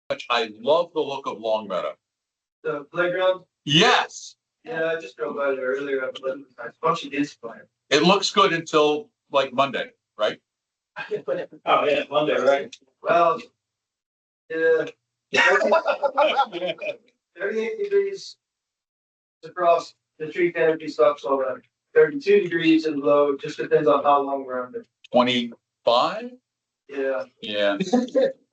I love the look of Long Meadow. The playground? Yes, Yeah, I just drove by there earlier. I thought she did play. it looks good until like Monday, right? Oh, yeah, Monday, right? Well, yeah. 38 degrees across the tree canopy stops all that. 32 degrees and low, just depends on how long we're under. 25? Yeah. Yeah.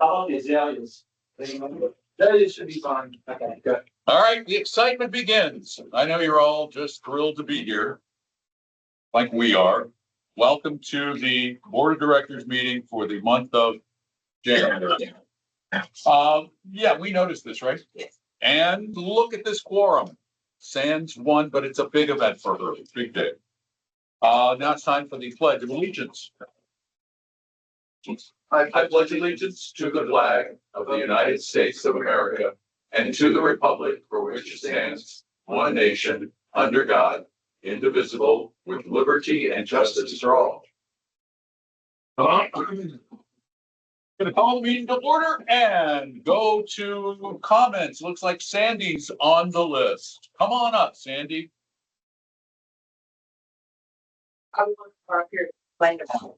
How long is azaleas? Azaleas should be fine. Okay, good. All right, the excitement begins. I know you're all just thrilled to be here, like we are. Welcome to the Board of Directors meeting for the month of January. Yeah, we noticed this, right? Yes. And look at this quorum. Sans one, but it's a big event for her, big day. Now it's time for the Pledge of Allegiance. I pledge allegiance to the flag of the United States of America and to the republic for which it stands, one nation, under God, indivisible, with liberty and justice for all. Gonna call the meeting to order and go to comments. Looks like Sandy's on the list. Come on up, Sandy. I was up here to complain about.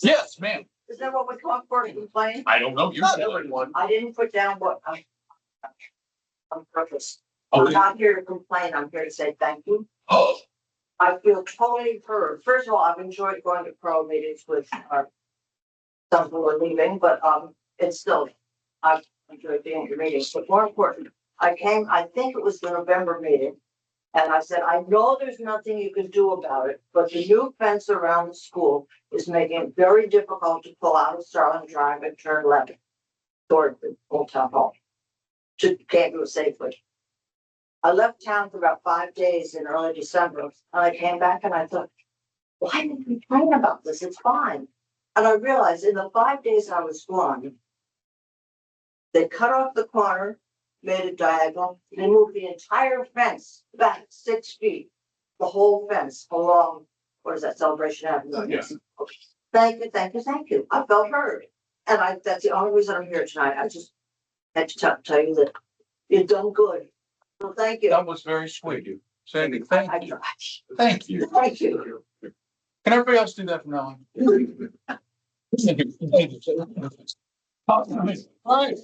Yes, ma'am. Is that what we talk for, to complain? I don't know. You Not said everyone. I didn't put down what on purpose. I'm Okay. not here to complain. I'm here to say thank you. Oh, I feel totally heard. First of all, I've enjoyed going to CROA meetings with some who are leaving, but it's still, I've enjoyed being at your meetings. But more important, I think it was the November meeting. And I said, I know there's nothing you can do about it, but the new fence around the school is making it very difficult to pull out of Starling Drive and turn left toward the Old Town Hall. Can't do it safely. I left town for about 5 days in early December, and I came back and I thought, why didn't we complain about this? It's fine. And I realized in the 5 days I was gone, they cut off the corner, made it diagonal, they moved the entire fence back 6 feet, the whole fence along, what is that, Celebration Avenue? yes. Thank you, thank you, thank you. I felt heard. And that's the only reason I'm here tonight. I just had to tell you that you've done good. So thank you. That was very sweet. Sandy, thank I you. tried. Thank you. Thank you. Can everybody else do that from now on? All right.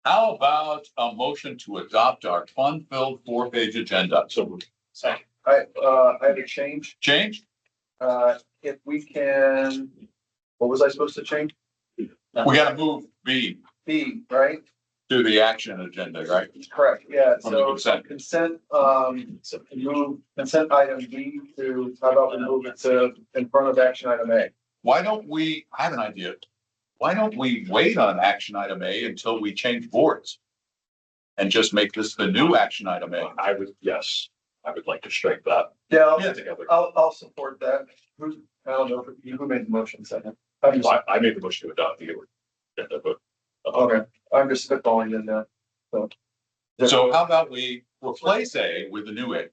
How about a motion to adopt our fun-filled 4-page agenda? So I have a change. change? If we can, what was I supposed to change? We gotta move B B, right? to the action agenda, right? Correct, yeah, From the so consent. consent, move consent item B to, how about we move it to in front of action item A? Why don't we, I have an idea. Why don't we wait on action item A until we change boards? And just make this the new action item A? I would, yes, I would like to strike that Yeah, together. I'll support that. I don't know, who made the motion second? I made the motion to adopt the agenda, but. Okay, I'm just spitballing in there, so. So how about we replace A with the new A?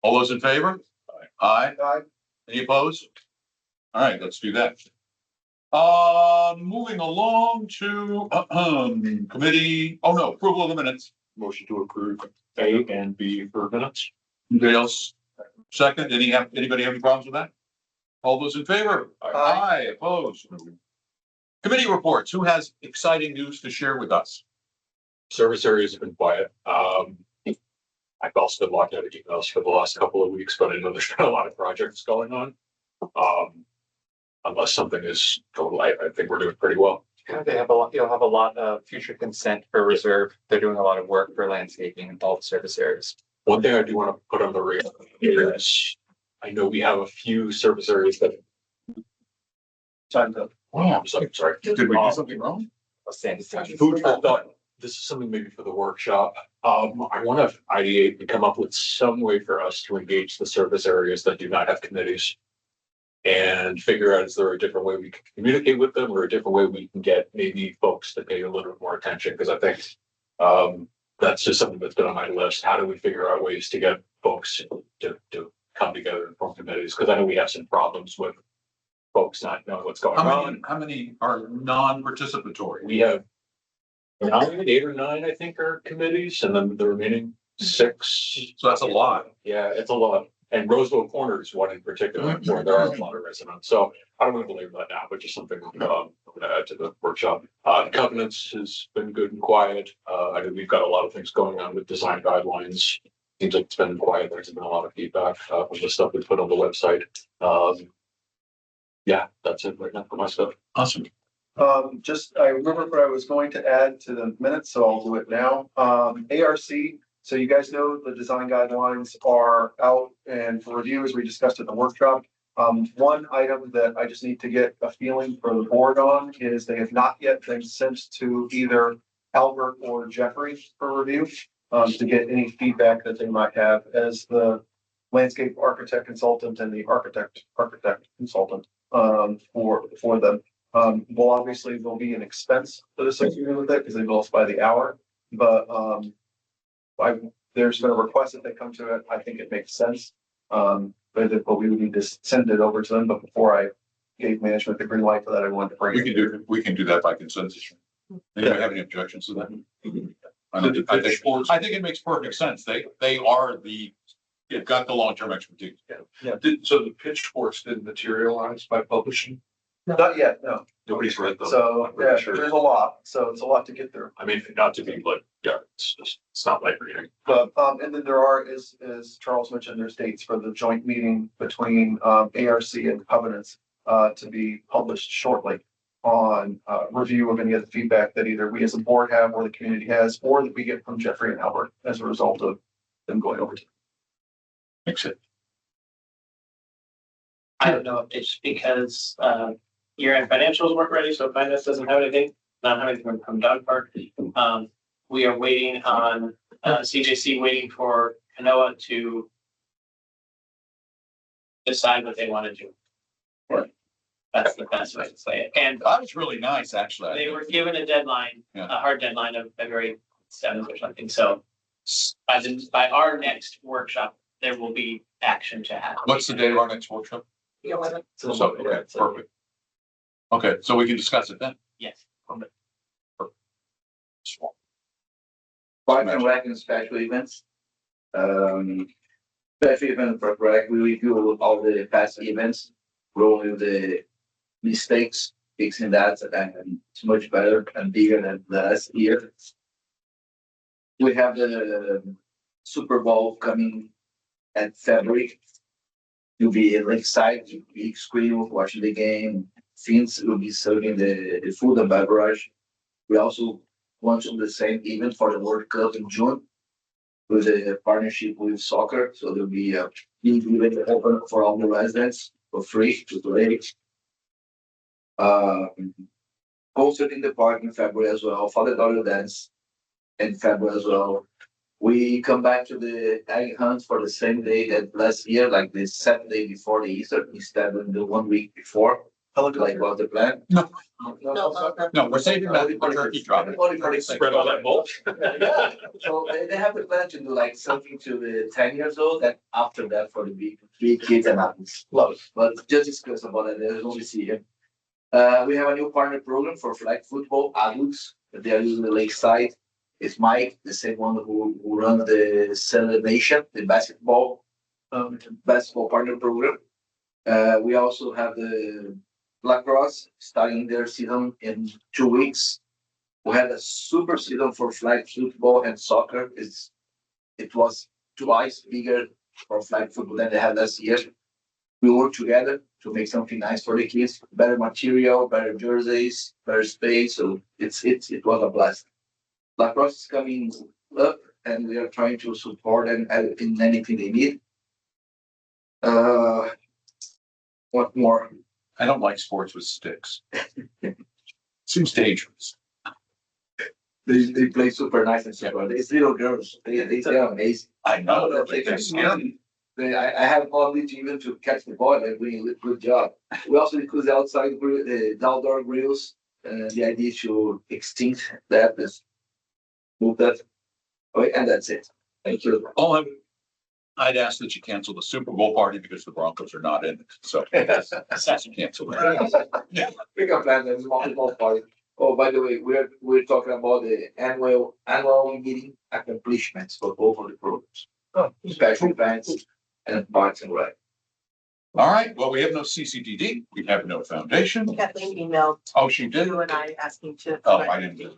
All those in favor? Aye. Aye. Any opposed? All right, let's do that. Moving along to, committee, oh no, approval of the minutes. Motion to approve A and B for minutes. Anybody else? Second, anybody have any problems with that? All those in favor? Aye. Opposed? Committee reports, who has exciting news to share with us? Service areas have been quiet. I've also been locked out of emails for the last couple of weeks, but I know there's been a lot of projects going on. Unless something is going light, I think we're doing pretty well. They have a lot, you'll have a lot of future consent for reserve. They're doing a lot of work for landscaping in all the service areas. One thing I do want to put on the radar is I know we have a few service areas that. Time's up. Wow, I'm sorry. did we do something wrong? Sandy's Food for thought. This is something maybe for the workshop. I want to ideate and come up with some way for us to engage the service areas that do not have committees. And figure out, is there a different way we can communicate with them or a different way we can get maybe folks to pay a little bit more attention? Because I think that's just something that's been on my list. How do we figure out ways to get folks to come together and form committees? Because I know we have some problems with folks not knowing what's going on. How many are non-participatory? We have 8 or 9, I think, are committees, and then the remaining 6. So that's a lot. Yeah, it's a lot. And Roseville Corner is one in particular, where there are a lot of residents. So I don't want to belabor that now, but just something I'm gonna add to the workshop. Covenants has been good and quiet. I think we've got a lot of things going on with design guidelines. Seems like it's been quiet. There's been a lot of feedback from the stuff we put on the website. Yeah, that's it right now for my stuff. Awesome. I remember what I was going to add to the minutes, so I'll do it now. ARC, so you guys know the design guidelines are out and for review as we discussed at the workshop. One item that I just need to get a feeling for the board on is they have not yet been sent to either Albert or Jeffrey for review. To get any feedback that they might have as the landscape architect consultant and the architect consultant for them. Well, obviously there'll be an expense that is associated with it because they bill us by the hour, but there's been a request that they come to it. I think it makes sense. But we would need to send it over to them. But before I gave management the green light for that, I wanted to bring it. We can do that by consensus. Anybody have any objections to that? I think it makes perfect sense. They are they've got the long-term expertise. Yeah. So the pitchforks didn't materialize by publishing? Not yet, no. Nobody's read them. So I'm pretty yeah, sure. there's a lot. So it's a lot to get through. I mean, not to be like, yeah, it's not like reading. But and then there are, as Charles mentioned, there's dates for the joint meeting between ARC and Covenants to be published shortly on review of any of the feedback that either we as a board have or the community has, or that we get from Jeffrey and Albert as a result of them going over to. Makes it. I don't know if it's because year-end financials weren't ready, so finance doesn't have anything, not have anything from Dog Park. We are waiting on CJC waiting for Canoa to decide what they want to do. Right. That's the best way to say it. And That was really nice, actually. they were given a deadline, Yeah. a hard deadline of February 7th or something. So by our next workshop, there will be action to happen. What's the date of our next workshop? You know what? So, okay, perfect. Okay, so we can discuss it then. Yes. Park and Rec and special events. Special event for Rec, we review all the past events, rolling the mistakes, fixing that, and it's much better and bigger than last year. We have the Super Bowl coming at February. You'll be at Lakeside, big screen, watching the game. Fins will be serving the food and beverage. We also launch on the same event for the World Cup in June with a partnership with soccer. So there'll be a big event open for all the residents for free to donate. Concert in the park in February as well. Father-daughter dance in February as well. We come back to the egg hunt for the same day that last year, like the Saturday before the Easter, instead of the 1 week before. Like was the plan? No, we're saving that for turkey drop. Spread all that mulch. Yeah, so they have the plan to do like something to the 10 years old, and after that for the big kids and adults. But just discuss about that, there's only see here. We have a new partner program for flag football adults. They are using the Lakeside. It's Mike, the same one who runs the Cellar Nation, the basketball partner program. We also have the lacrosse starting their season in 2 weeks. We had a super season for flag football and soccer. It was twice bigger for flag football than they had last year. We worked together to make something nice for the kids, better material, better jerseys, better space. So it was a blast. Lacrosse is coming up and we are trying to support them in anything they need. What more? I don't like sports with sticks. Seems dangerous. They play super nice and super. These little girls, they're amazing. I know. They They're scary. I have ability even to catch the ball. They're doing a good job. We also include the outside grill, the outdoor grills. The idea is to extinct that, move that. Okay, and that's it. Thank you. All have I'd ask that you cancel the Super Bowl party because the Broncos are not in it, so. Cancel that. We can plan this multiple party. Oh, by the way, we're talking about the annual meeting accomplishments for both of the programs. Special events and Parks and Rec. All right, well, we have no CCDD, we have no foundation. Kathleen emailed Oh, she did? you and I asking to. Oh, I didn't do it.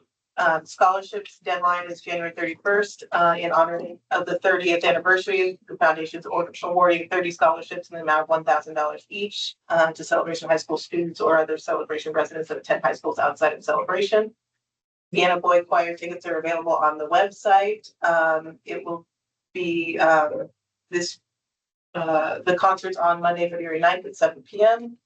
Scholarships deadline is January 31st, in honor of the 30th anniversary. The foundation's awarding 30 scholarships in the amount of $1,000 each, to Celebration High School students or other Celebration residents that attend high schools outside of Celebration. Vienna Boy Choir tickets are available on the website. It will be, the concert's on Monday, February 9th at 7 p.m.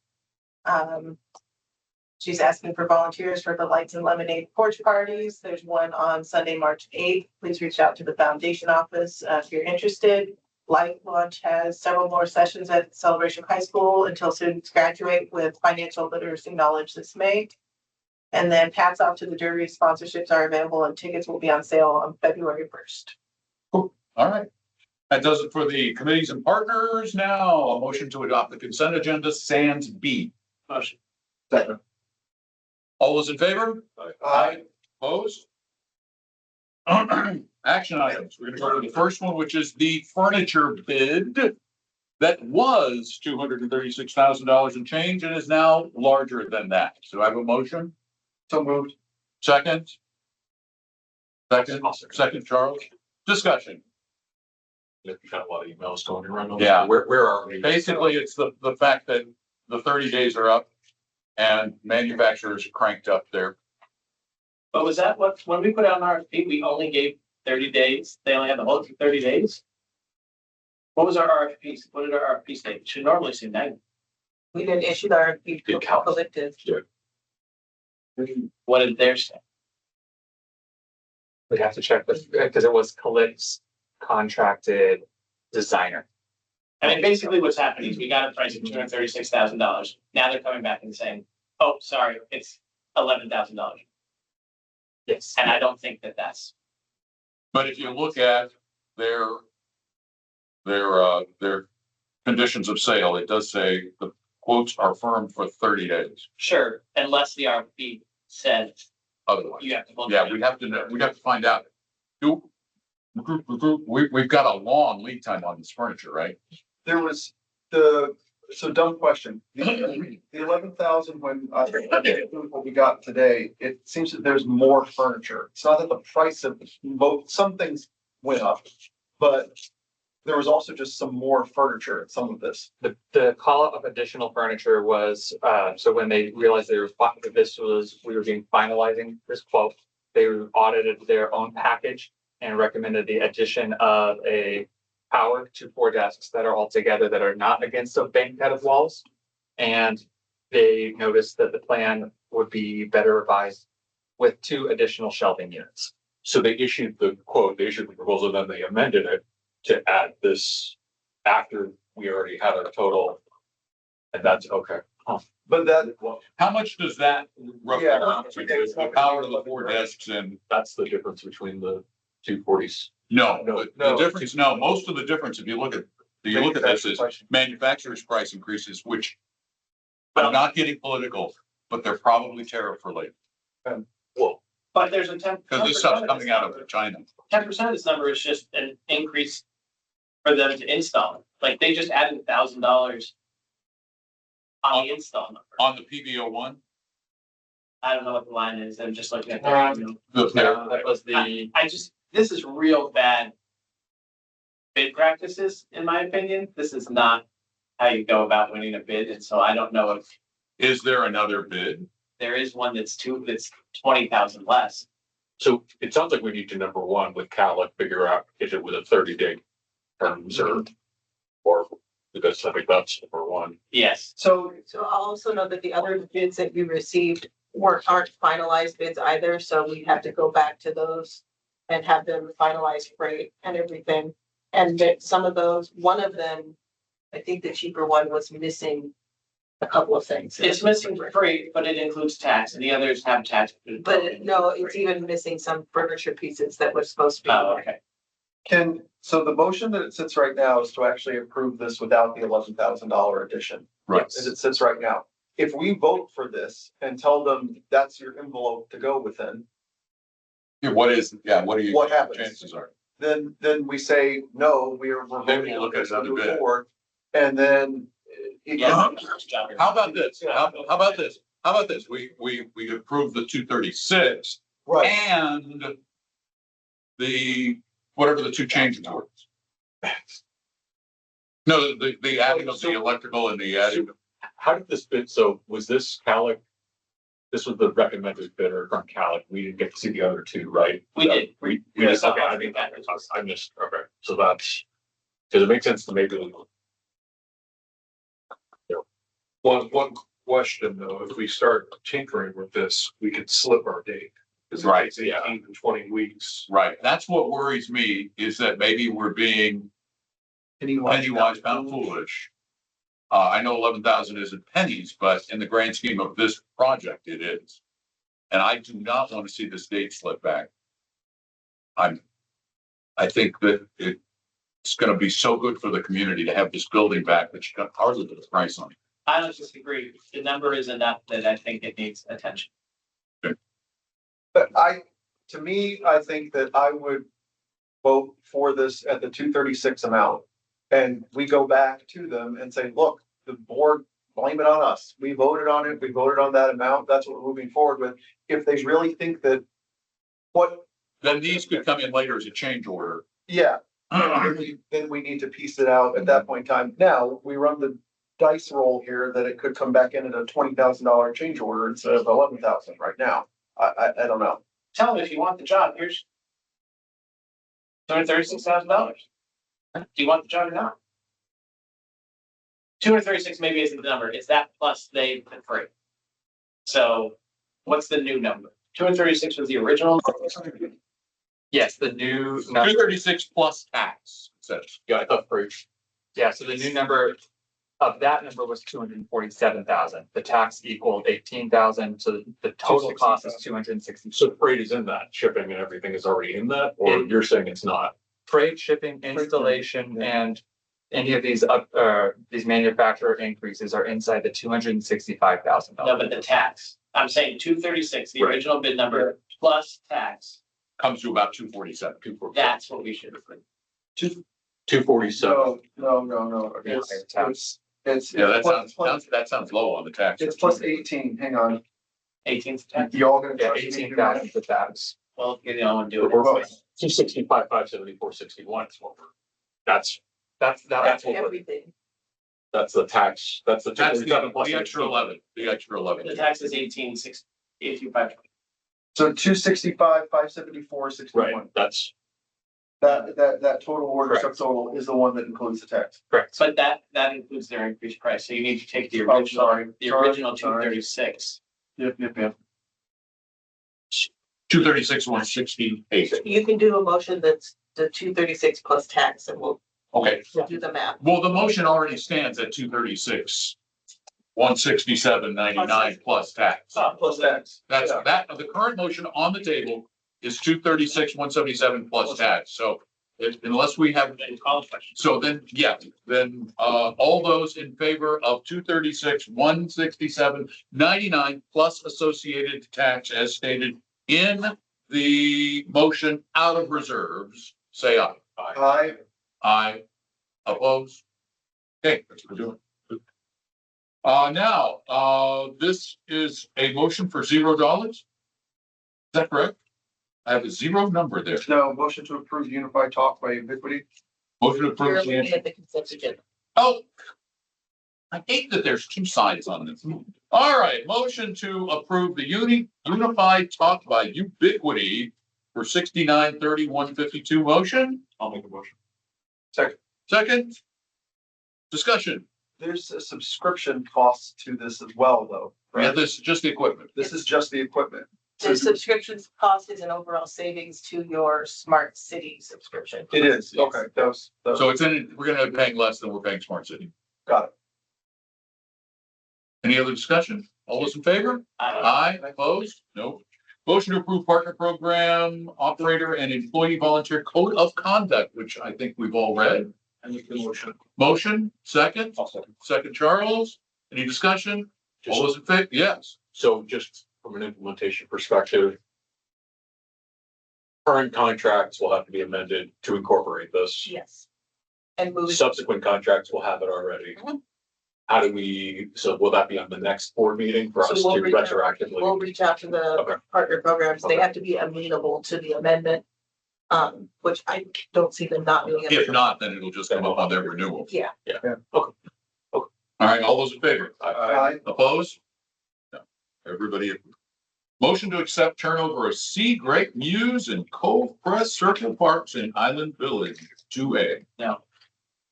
She's asking for volunteers for the Lights and Lemonade porch parties. There's one on Sunday, March 8th. Please reach out to the foundation office if you're interested. Light Launch has several more sessions at Celebration High School until students graduate with financial literacy knowledge this May. And then hats off to the jury. Sponsorships are available and tickets will be on sale on February 1st. Cool. All right. That does it for the committees and partners. Now, a motion to adopt the consent agenda, sans B. Motion. Second. All those in favor? Aye. Opposed? Action items. We're gonna go to the first one, which is the furniture bid that was $236,000 and change and is now larger than that. So I have a motion. So moved. Second. Second, Charles. Discussion. We've got a lot of emails going around. on Yeah. this. Where are we? Basically, it's the fact that the 30 days are up and manufacturers cranked up their, But was that what, when we put out an RFP, we only gave 30 days? They only had the whole 30 days? What was our RFP? What did our RFP say? It should normally say 90. We didn't issue the RFP Good count. collective. What did theirs say? We'd have to check with, because it was Collect's contracted designer. I mean, basically what's happening is we got a price of $236,000. Now they're coming back and saying, oh, sorry, it's $11,000. Yes. And I don't think that that's, but if you look at their conditions of sale, it does say the quotes are firm for 30 days. sure, unless the RFP said Otherwise, you have to. hold yeah, it. we'd have to know, we'd have to find out. We've got a long lead time on this furniture, right? There was so dumb question. The 11,000 when what we got today, it seems that there's more furniture. It's not that the price of both, some things went up, but there was also just some more furniture in some of this. The call of additional furniture was, so when they realized we were finalizing this quote, they audited their own package and recommended the addition of a power to 4 desks that are all together that are not against a bank head of walls. And they noticed that the plan would be better revised with 2 additional shelving units. So they issued the quote, they issued the proposal, then they amended it to add this after we already had our total. And that's okay. But that, How much does that roughly Yeah. amount to? The power of the 4 desks and, That's the difference between the 240s. no, No, the difference, no, most of the difference, if you look at this is manufacturer's price increases, which I'm not getting political, but they're probably tariff related, Well, But there's a 10. because this stuff's coming out of China. 10% of this number is just an increase for them to install. Like they just added $1,000 on the install number. On the PBO one, I don't know what the line is. I'm just looking at the, That was the, this is real bad bid practices, in my opinion. This is not how you go about winning a bid. And so I don't know if is there another bid? there is one that's 20,000 less. so it sounds like we need to, number one, with Calic, figure out if it was a 30-day terms or because I think that's number one. Yes. so So I'll also know that the other bids that we received aren't finalized bids either, so we have to go back to those and have them finalized rate and everything. And that some of those, one of them, I think the cheaper one was missing a couple of things. It's missing freight, but it includes tax and the others have tax. But no, it's even missing some furniture pieces that were supposed to be. Oh, okay. So the motion that it sits right now is to actually approve this without the $11,000 addition. Right. As it sits right now. If we vote for this and tell them that's your envelope to go within, Yeah, what do you? What happens? Chances are. then we say, no, we're Then voting we'll on look at this to another move bid. forward. And then. Yeah. How about this? How about this? How about this? We approve the 236 Right, and whatever the two changes were. No, the adding of the electrical and the adding. How did this bid, so was this Calic? This was the recommended bidder from Calic. We didn't get to see the other two, right? We did. We Yeah, just, okay, I I think think that I missed, okay, so that's, does it make sense to maybe? One question though, if we start tinkering with this, we could slip our date. Because it Right, takes yeah. 18 to 20 weeks. Right. That's what worries me is that maybe we're being penny wise, pound foolish. I know 11,000 isn't pennies, but in the grand scheme of this project, it is. And I do not want to see this date slip back. I think that it's going to be so good for the community to have this building back that you can hardly put a price on it. I don't disagree. The number is enough that I think it needs attention. but to me, I think that I would vote for this at the 236 amount. And we go back to them and say, look, the board, blame it on us. We voted on it. We voted on that amount. That's what we're moving forward with. If they really think that Then these could come in later as a change order. yeah, then we need to piece it out at that point in time. Now, we run the dice roll here that it could come back in at a $20,000 change order instead of 11,000 right now. I don't know. Tell them if you want the job, here's $236,000. Do you want the job or not? 236 maybe isn't the number. It's that plus they put free. So what's the new number? 236 was the original. Yes, the new number. 236 plus tax, it says. Yeah, I thought for each, Yeah, so the new number of that number was 247,000. The tax equaled 18,000, so the total cost is 260. so freight is in that, shipping and everything is already in that, or you're saying it's not? Freight, shipping, installation, and any of these manufacturer increases are inside the $265,000. No, but the tax. I'm saying 236, the Right. original bid number plus tax. Comes to about 247. That's what we should have put. 247. No. It's Yeah, that plus- sounds low on the tax. It's plus 18. Hang on. 18th tax. Y'all gonna Yeah, trust me to do 18,000 that? for tax. Well, you know, and do it. We're 265, 574, 61 is what we're, that's That's what we're, Everything. that's the tax, that's the. That's 247 plus the extra 18. 11, the extra 11. The tax is 18,600, 18,520. So 265, 574, Right, 61. that's, That total order Correct. subtotal is the one that includes the tax. correct. But that includes their increased price. So you need to take the Oh, original, sorry. the Sorry. original Sorry. 236. Yep. 236, 168. You can do a motion that's the 236 plus tax and we'll Okay, do the math. well, the motion already stands at 236, 167.99 plus tax. Plus tax. That's, Yeah. the current motion on the table is 236, 177 plus tax. So unless we have, Then call the question. so then, yeah, then, all those in favor of 236, 167.99 plus associated tax as stated in the motion out of reserves, say aye. Aye. Aye. Oppose? Okay, that's what we're doing. Now, this is a motion for $0. Is that correct? I have a zero number there. No, motion to approve unified talk by Ubiquity. Motion to You're approve. looking at the consent agenda. Oh, I hate that there's two sides on this. All right, motion to approve the unified talk by Ubiquity for 693152 motion. I'll make a motion. Second. Discussion. There's a subscription cost to this as well, though. Yeah, Right? this is just the equipment. This is just the equipment. The subscriptions cost is an overall savings to your smart city subscription. It is. Yes. Okay, those. So it's in, we're gonna be paying less than we're paying Smart City. Got it. Any other discussion? All those in favor? Aye, opposed? No. Motion to approve partner program, operator and employee volunteer code of conduct, which I think we've all read. I make the motion. Motion, second, I'll second. second Charles. Any discussion? All those in favor? Yes. So just from an implementation perspective, current contracts will have to be amended to incorporate this. Yes. And move it. Subsequent contracts will have it already. How do we, so will that be on the next board meeting for So us to we'll reach out- retroactively? We'll reach out to Okay. the partner programs. They Okay. have to be amenable to the amendment. Which I don't see them not being. If not, then it'll just come up on their renewal. Yeah. All right, all those in favor? Aye. Opposed? No. Everybody. Motion to accept turnover of Sea Great Muse and Cove Crest Circle Parks in Island Village, 2A. No.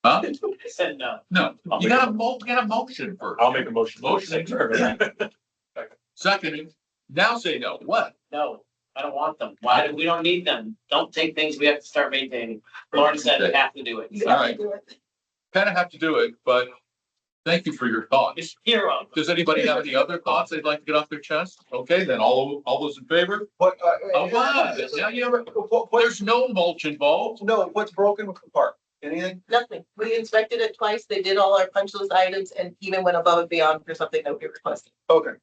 Huh? I said no. No, I'll you make gotta you gotta motion first. I'll make a motion. Motion and turn. Second, now say no. What? No, I don't want them. Why, we don't need them. Don't take things we have to start maintaining. Lauren said we have to do it. All right. Kind of have to do it, but thank you for your thoughts. It's hero. Does anybody have any other thoughts they'd like to get off their chest? Okay, then all those in favor? What, Oh, what? Now you have, there's no mulch involved. no, what's broken with the park? Anything? Nothing. We inspected it twice. They did all our punch list items and even went above and beyond for something that we requested. Okay.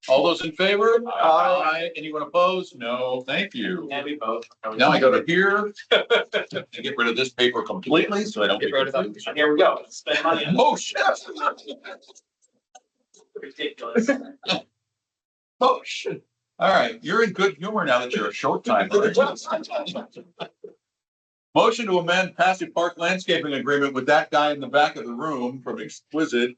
All those in favor? Aye. Anyone opposed? No, thank you. And we both. Now I go to here and get rid of this paper completely so I don't Get get rid of that. confused. Here we go. Spend money on Oh, shit. ridiculous. Oh, shit. All right, you're in good humor now that you're a short timer. Motion to amend passive park landscaping agreement with that guy in the back of the room from Exquisite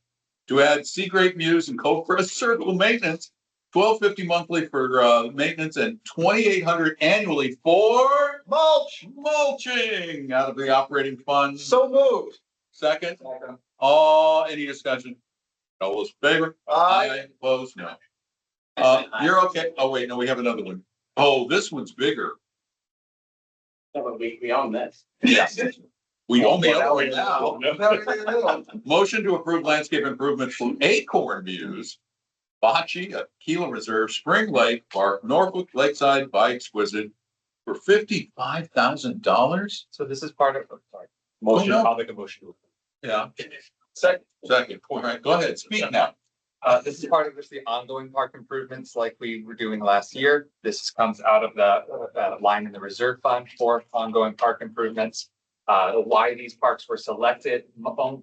to add Sea Great Muse and Cove Crest Circle maintenance, $12.50 monthly for maintenance and $2,800 annually for Mulch, mulching out of the operating fund. so moved. Second, any discussion? All those in favor? Aye. Opposed? No. I said aye. You're okay. Oh, wait, no, we have another one. Oh, this one's bigger. No, but we own this. Yes. We own the Now other we one now. know. Motion to approve landscape improvements from Acorn Views, Bocce, Aquila Reserve, Spring Lake Park, Norfolk Lakeside by Exquisite for $55,000. So this is part of, sorry. Motion, Oh, no. I'll make a motion. Yeah. Second. All right, go ahead. Speak now. This is part of just the ongoing park improvements like we were doing last year. This comes out of that line in the reserve fund for ongoing park improvements. Why these parks were selected,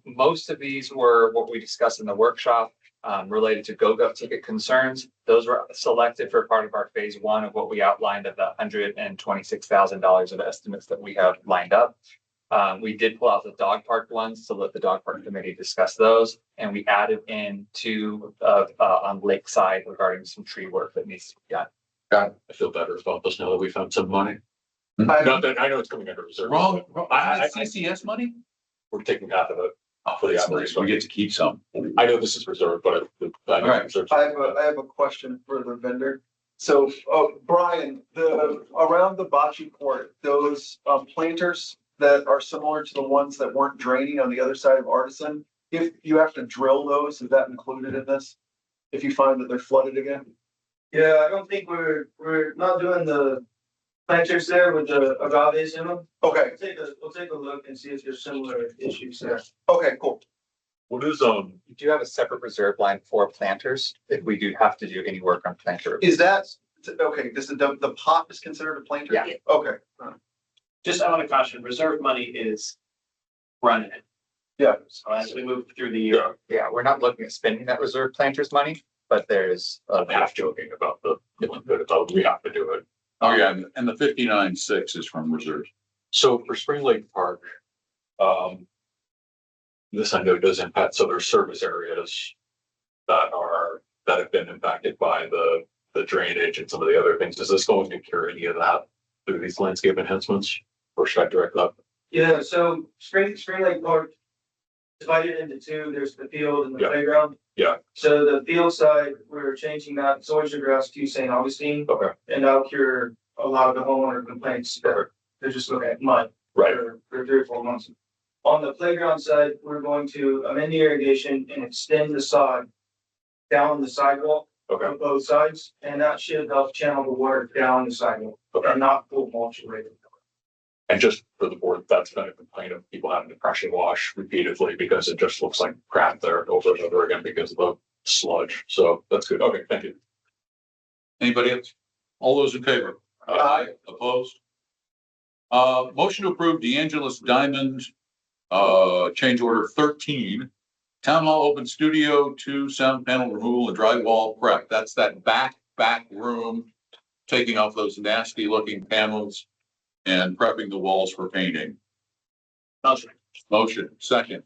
most of these were what we discussed in the workshop related to GoGov ticket concerns. Those were selected for part of our phase one of what we outlined of the $126,000 of estimates that we have lined up. We did pull out the dog park ones to let the dog park committee discuss those. And we added in two on Lakeside regarding some tree work that needs to be done. I feel better about this now that we found some money. I- Not that, I know it's coming under reserve. Wrong. I- CCS money? We're taking half of it. For the operation, we get to keep some. I know this is reserved, but I know Right. reserve. I have a question for the vendor. So, Brian, around the bocce court, those planters that are similar to the ones that weren't draining on the other side of Artisan, if you have to drill those, is that included in this? If you find that they're flooded again? Yeah, I don't think we're not doing the planters there with the agaves in them. Okay, We'll take a look and see if there's similar issues there. okay, cool. What is, We do have a separate reserve line for planters if we do have to do any work on planter. Is that, okay, this is the pot is considered a planter? Yeah. Okay, Just, I want to caution, reserve money is running it. Yeah. So as we move through the year, Yeah, we're not looking at spending that reserve planters money, but there's. I'm half joking about we have to do it. Oh, yeah, and the 59.6 is from reserve. So for Spring Lake Park, this I know does impact, so there's service areas that have been impacted by the drainage and some of the other things. Is this going to cure any of that through these landscape enhancements? Or should I direct that? Yeah, so Spring Lake Park, divided into two, there's the field and the Yeah. playground. Yeah. So the field side, we're changing that Soldier Grass to St. Augustine, Okay, and that'll cure a lot of the homeowner complaints that they're just looking at mud right. for 3 or 4 months. On the playground side, we're going to amend the irrigation and extend the sod down the sidewalk Okay, on both sides, and that should help channel the water down the sidewalk okay. and not pull mulch away. And just for the board, that's been a complaint of people having to pressure wash repeatedly because it just looks like crap there over and over again because of the sludge. So that's good. Okay, thank you. Anybody else? All those in favor? Opposed? Motion to approve DeAngelis Diamond, change order 13. Town Hall Open Studio 2 sound panel removal and drywall prep. That's that back room, taking off those nasty looking panels and prepping the walls for painting. Motion, second.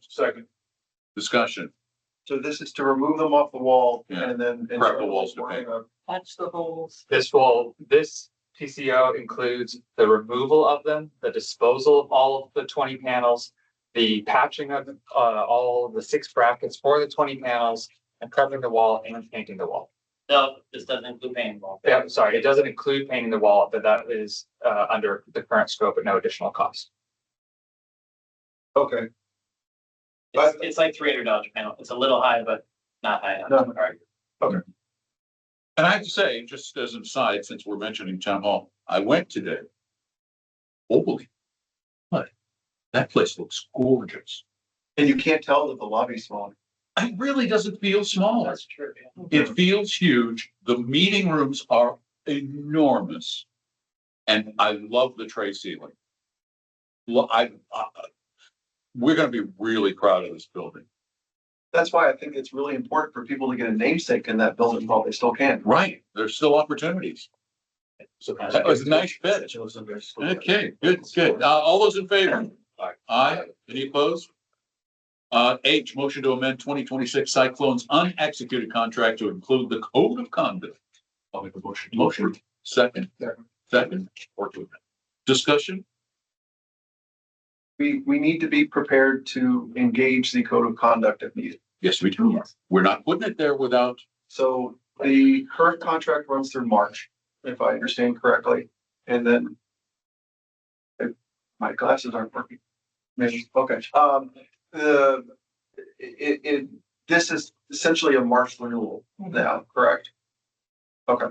Discussion. So this is to remove them off the wall Yeah. and then. Prep the walls to paint. Patch the holes. This TCO includes the removal of them, the disposal of all of the 20 panels, the patching of all of the 6 brackets for the 20 panels, and prepping the wall and painting the wall. No, this doesn't include painting wall. Yeah, sorry, it doesn't include painting the wall, but that is under the current scope at no additional cost. Okay, It's like $300 a panel. It's a little high, but not high enough. No. All right. And I have to say, just as an aside, since we're mentioning town hall, I went today. Holy, but that place looks gorgeous. and you can't tell that the lobby's small. It really doesn't feel small. That's true. It feels huge. The meeting rooms are enormous. And I love the tray ceiling. We're gonna be really proud of this building. That's why I think it's really important for people to get a namesake in that building while they still can. Right, there's still opportunities. So That was a nice fit. Okay, good. All those in favor? Aye. Any opposed? H, motion to amend 2026 Cyclones unexecuted contract to include the code of conduct. I'll make a motion. Motion, second. Or two. Discussion? We need to be prepared to engage the code of conduct if needed. Yes, we do. We're not putting it there without, So the current contract runs through March, if I understand correctly, and then my glasses aren't working. Maybe, okay, this is essentially a March renewal now, correct? Okay,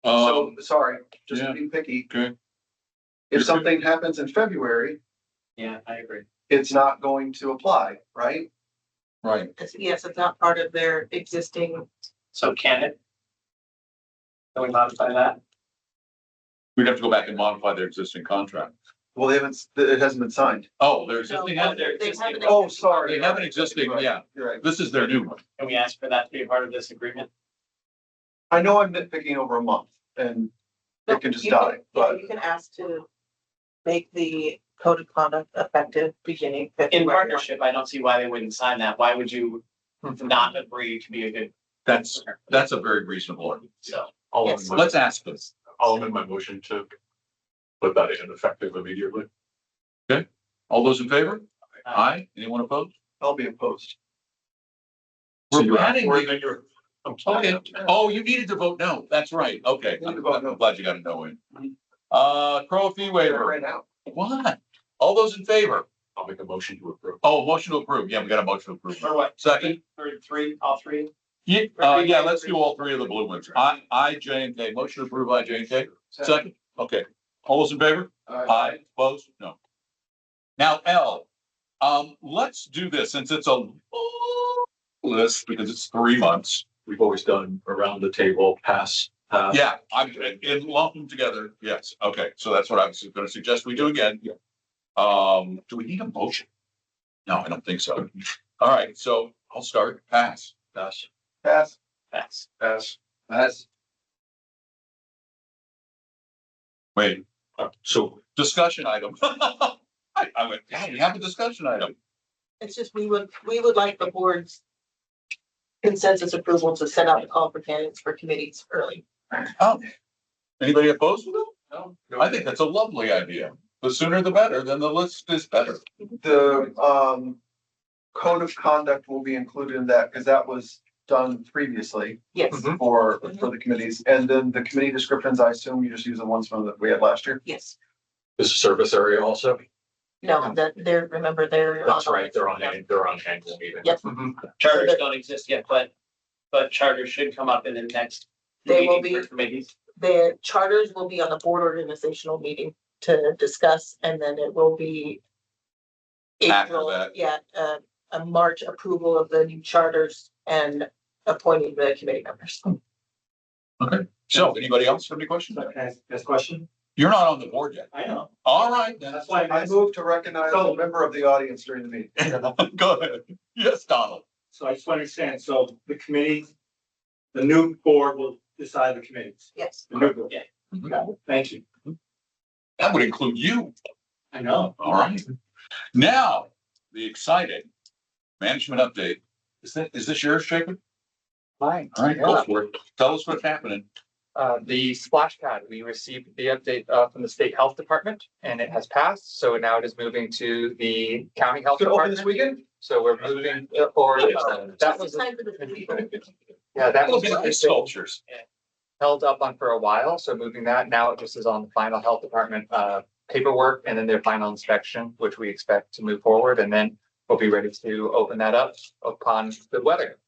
so, sorry, just yeah. being picky. Okay. If something happens in February, Yeah, I agree. it's not going to apply, right? Right. Yes, it's not part of their existing. So can it? Can we modify that? We'd have to go back and modify their existing contract. Well, it hasn't been signed. Oh, their existing, No, have- they have an Oh, existing sorry. they have an existing, yeah, You're right. this is their new one. Can we ask for that to be a part of this agreement? I know I'm nitpicking over a month and it can just die, but You can ask to make the code of conduct effective beginning. In February. partnership, I don't see why they wouldn't sign that. Why would you not agree to be a good? That's a very reasonable argument. So, Yes. Let's ask this. I'll amend my motion to put that in effective immediately. All those in favor? Aye. Anyone opposed? I'll be opposed. So We're you're adding or the- then you're. Okay. Oh, you needed to vote no. That's right. Okay. Need to vote no. I'm glad you got a no in. CROA fee waiver. Right now. What? All those in favor? I'll make a motion to approve. Oh, motion to approve. Yeah, we got a motion to approve. for what? Second? For three, all three? Yeah, let's do all 3 of the blue ones. I, J, and K. Motion to approve, I, J, and K. Second? Okay. All those in favor? Aye. Opposed? No. Now, L, let's do this since it's a list because it's 3 months. We've always done around the table, pass. Yeah, I'm in lump them together. Yes. Okay. So that's what I was going to suggest we do again. Do we need a motion? No, I don't think so. All right. So I'll start. Pass. Pass. Pass. Pass. Pass. Wait, So discussion item. I went, yeah, we have a discussion item. It's just, we would like the board's consensus approval to send out the call for candidates for committees early. Oh, anybody opposed to that? no. I think that's a lovely idea. The sooner the better, then the list is better. The code of conduct will be included in that because that was done previously Yes, Mhm. for the committees. And then the committee descriptions, I assume you just use the ones from that we had last year. yes. Is the service area also? No, that remember, they're. That's right, they're on annual meeting. Yep. Charters don't exist yet, but but charter should come up in the next. They will meeting for be- Committees. The charters will be on the board organizational meeting to discuss, and then it will be After April, that. yeah, a March approval of the new charters and appointing the committee members. So anybody else have any questions? Can I ask this question? You're not on the board yet. I know. All right, then. That's why I'm I asking. move to recognize a member of the audience during the meeting. Go ahead. Yes, Donald. So I just want to understand. So the committee, the new board will decide the committees. Yes. The new board. Yeah. Got it. Thank you. That would include you. I know. All right. Now, the exciting management update. Is this yours, Jacob? Fine. All right, go for it. Tell us what's happening. The splash pad, we received the update from the state health department and it has passed. So now it is moving to the county health Gonna open this department. weekend? So we're moving forward. That was, Time for the people. yeah, that was Little bit of sculptures. held up on for a while. So moving that, now it just is on the final health department paperwork and then their final inspection, which we expect to move forward. And then we'll be ready to open that up upon the weather.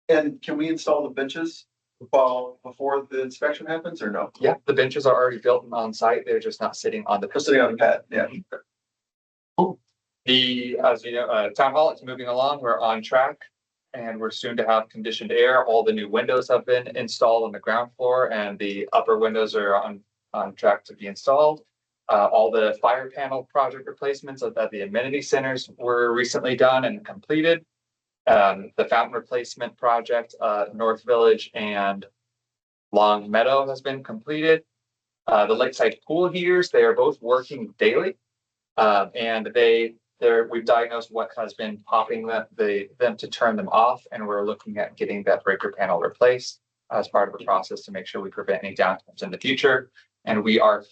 And can we install the benches before the inspection happens or no? Yeah, the benches are already built and on site. They're just not sitting on the. Just sitting on the pad, yeah. The, as you know, town hall is moving along. We're on track. And we're soon to have conditioned air. All the new windows have been installed on the ground floor and the upper windows are on track to be installed. All the fire panel project replacements at the amenity centers were recently done and completed. The fountain replacement project, North Village and Long Meadow has been completed. The lakeside pool heaters, they are both working daily. And we've diagnosed what has been popping them to turn them off, and we're looking at getting that breaker panel replaced as part of the process to make sure we prevent any downtimes in the future. And we are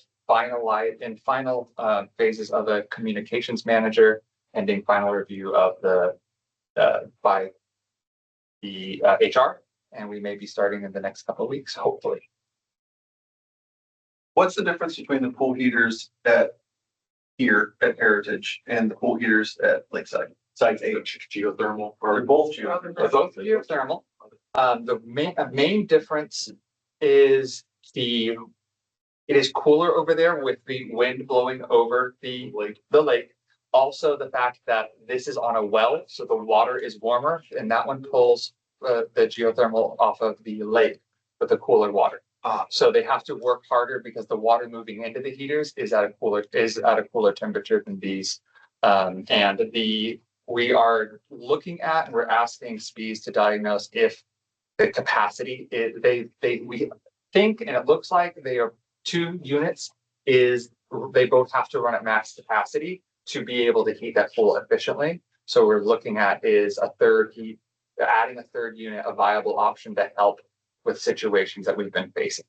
in final phases of a communications manager, pending final review of by the HR, and we may be starting in the next couple of weeks, hopefully. What's the difference between the pool heaters here at Heritage and the pool heaters at Lakeside? Besides geothermal, They're or both They're both geothermal. The main difference is it is cooler over there with the wind blowing over the lake. Also, the fact that this is on a well, so the water is warmer, and that one pulls the geothermal off of the lake with the cooler water. So they have to work harder because the water moving into the heaters is at a cooler temperature than these. We are looking at and we're asking SPEES to diagnose if the capacity we think, and it looks like they are 2 units they both have to run at max capacity to be able to heat that pool efficiently. So we're looking at adding a third unit, a viable option to help with situations that we've been facing.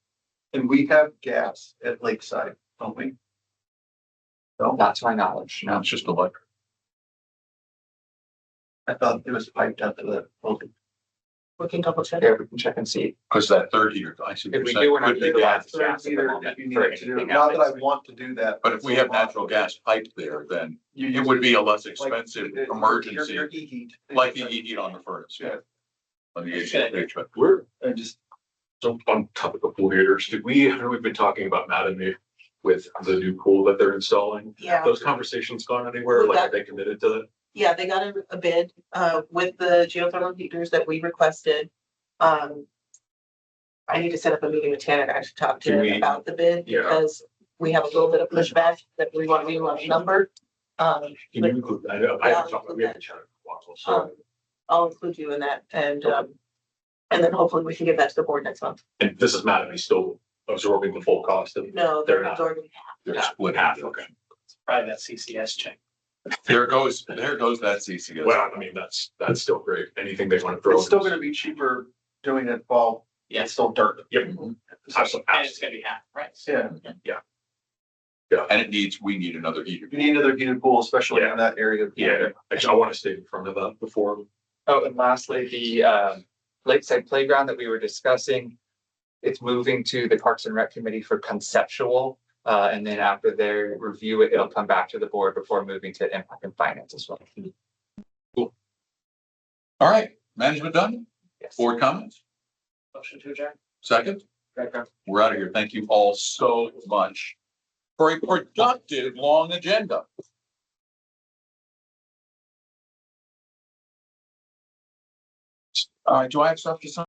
And we have gas at Lakeside, don't we? Not to my knowledge, No, no. it's just electric. I thought it was piped up to the. We can double check. Yeah, we can check and see. Because that third heater, I see. what If we you're do, saying, we're not could be utilizing gas. gas at the Either moment if you for need to do, anything not that I else. want to do that. But if we have natural gas piped there, then it would be a less expensive emergency, Your heat. like the heat on the furnace, yeah. On the HVAC. I just, so on top of the pool heaters, I know we've been talking about Mattamy with the new pool that they're installing. Yeah. Those conversations gone anywhere? Like, are they committed to that? Yeah, they got a bid with the geothermal heaters that we requested. I need to set up a meeting with Tanner to actually talk to Can him we- about the bid Yeah. because we have a little bit of pushback that we want to be a number. Can you include, I haven't talked, we haven't chatted for a while, so. I'll include you in that and then hopefully we can get that to the board next month. And this is Mattamy still absorbing the full cost of. No, They're they're not. absorbing. They're split. Okay. Probably that CCS check. There goes that CCS. Well, I mean, that's still great. Anything they want to throw. it's still gonna be cheaper doing it while Yeah. it's still dirt. Yep. Absolutely. And it's gonna be half price. Yeah, And we need another heater. you need another heated pool, especially in that area. Yeah, I want to stay in front of that before. Oh, and lastly, the lakeside playground that we were discussing, it's moving to the Parks and Rec Committee for conceptual. And then after they review it, it'll come back to the board before moving to impact and finance as well. All right, management done? Yes. Board comments? Motion to adjourn. Second? We're out of here. Thank you all so much for a productive, long agenda. All right, do I have stuff to sign?